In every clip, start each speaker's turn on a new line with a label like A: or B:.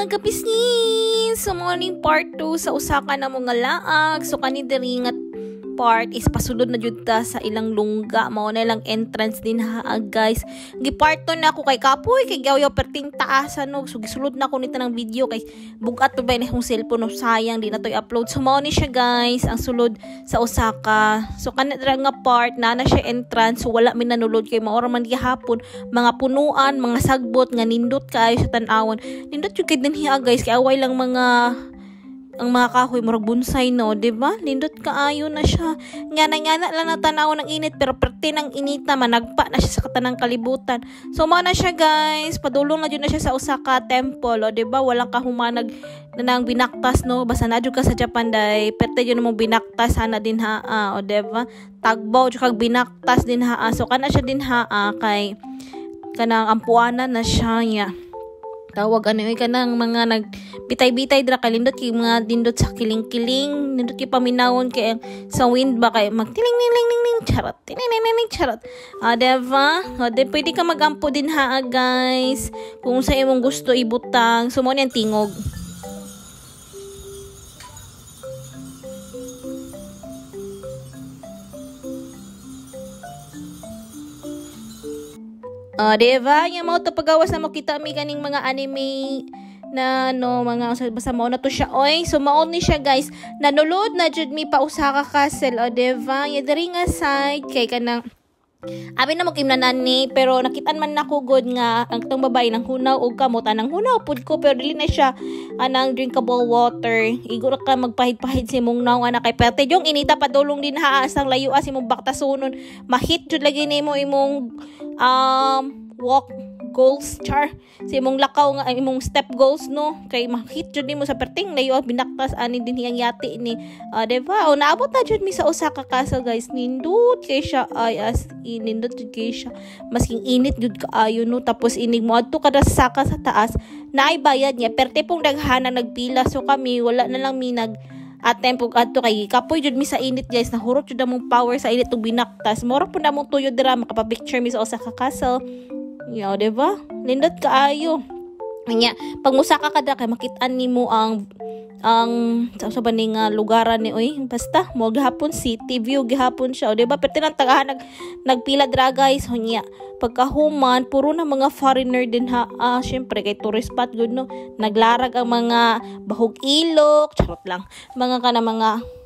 A: mga kapisngin! So, morning part 2 sa usa ka na mga laag. So, kani diri nga part is pasulod na jud ta sa ilang lungga. Mao na lang entrance din ha guys. Gi-part na ako kay kapoy kay gawyaw perting taasan no. So, gisulod na ko nito ng video kay bugat pa ba ni akong cellphone no, sayang di na to i-upload. So, mao ni siya guys ang sulod sa Osaka. So, kanira nga part na siya entrance. So, wala mi nanulod kay mao ra man gihapon mga punuan, mga sagbot nga nindot kaayo sa tan-awon. Nindot jud kay dinhi guys kay away lang ang mga kahoy murag bonsai no, di ba? Lindot kaayo na siya. Ngana lang na tanaw ng init pero perti ng inita managpa na siya sa katanang kalibutan. So mao na siya guys, padulong na jud na siya sa Osaka Temple, o di ba? Walang kahumanag na nang binaktas no, basta na jud ka sa Japan day, perti jud mo binaktas sana din ha, o di ba? Tagbaw jud kag binaktas din ha. So kana siya din ha kay kanang ampuanan na siya niya. Tawag ano ka ng mga nagbitay-bitay dra kalindot kay mga dindot sa kiling-kiling nindot kay paminawon kay sa wind ba kay magtiling-ling-ling charot tining charot diba pwede ka magampo din ha guys kung sa imong gusto ibutang so mo niyang tingog. Diba? Yung mga pagawas na makita mi kaning mga anime na no, mga basta mao na to siya oy. So mao ni siya guys. Nanulod na jud mi pa Osaka Castle, o diba? Yung diri nga side kay kanang abi na magimnanan ni pero nakitaan man nako god nga ang tong babae nang hunaw og kamot anang hunaw pud ko pero dili na siya anang drinkable water. Igura ka magpahid-pahid si mong naw ana kay perte yung inita padulong din ha asang layo as imong baktasunon mahit jud lagi nimo imong walk goals char si imong lakaw nga imong step goals no kay mahit jud nimo sa perting layo binaktas ani din hiyang yati ni diba o naabot na jud mi sa Osaka Castle guys nindot kay siya ay as nindot jud kay siya masking init jud kaayo no tapos inig mo adto kada saka sa taas naay bayad niya perte pong daghana nagpila so kami wala na lang mi tempo adto kay kapoy jud mi sa init guys nahurot jud among power sa init ug binaktas mora pud among tuyo dira makapapicture mi sa Osaka Castle. Yo, diba? Lindot kaayo. Nya, pag musaka ka dra kay makit-an nimo ang sa baning lugaran ni oy. Basta mo gihapon city view gihapon siya, o diba? Pero tagahan nagpila dra guys. Nya, pagkahuman puro na mga foreigner din ha. Syempre kay tourist spot good no. Naglarag ang mga bahog ilok, charot lang.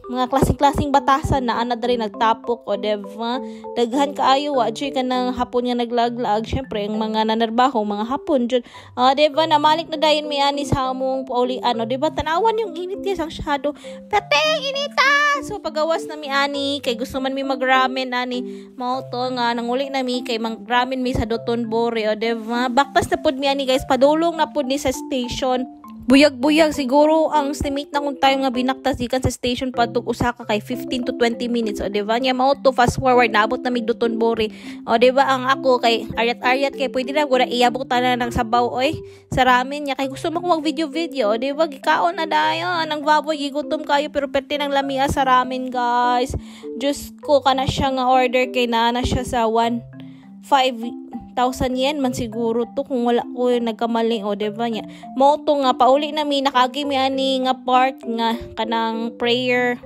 A: Mga klaseng-klaseng batasan na ana diri nagtapok, o diba? Daghan kaayo wa jud ka nang hapon nga naglaglag syempre ang mga nanarbaho mga hapon jud diba namalik na dayon mi ani sa among paulian, o diba tanawan yung init guys ang shadow peteng inita so pagawas na mi ani kay gusto man mi magramen ani mao to nga nanguli na mi kay magramen mi sa Dotonbori, o diba baktas na pud mi ani guys padulong na pud ni sa station. Buyag-buyag siguro ang estimate na kung tayo nga binaktas gikan sa station padtong Osaka kay 15 to 20 minutes, o diba nya mao to fast forward naabot na mig Dotonbori, o diba ang ako kay aryat kay pwede na gura iabot na ng sabaw oy sa ramen nya kay gusto mo ko mag video o diba gikaon na dayon nang baboy gigutom kayo pero perte ng lamia sa ramen guys. Just ko kana siya nga order kay na siya sa 1,000 yen man siguro to kung wala ko nagkamali, o diba nya mo to nga pauli na mi nakagi mi ani nga part nga kanang prayer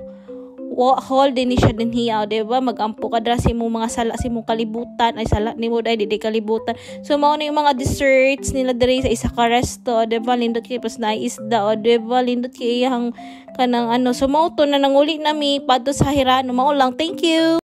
A: hall din siya din hiya, o diba magampo ka dra si mo mga sala si mo kalibutan ay sala nimo dai di kalibutan. So mao na yung mga desserts nila diri sa isa ka resto, o diba lindot kay pas na isda, o diba lindot kay iyang kanang so mao to na nanguli na mi padto sa Hirano. Mao lang, thank you.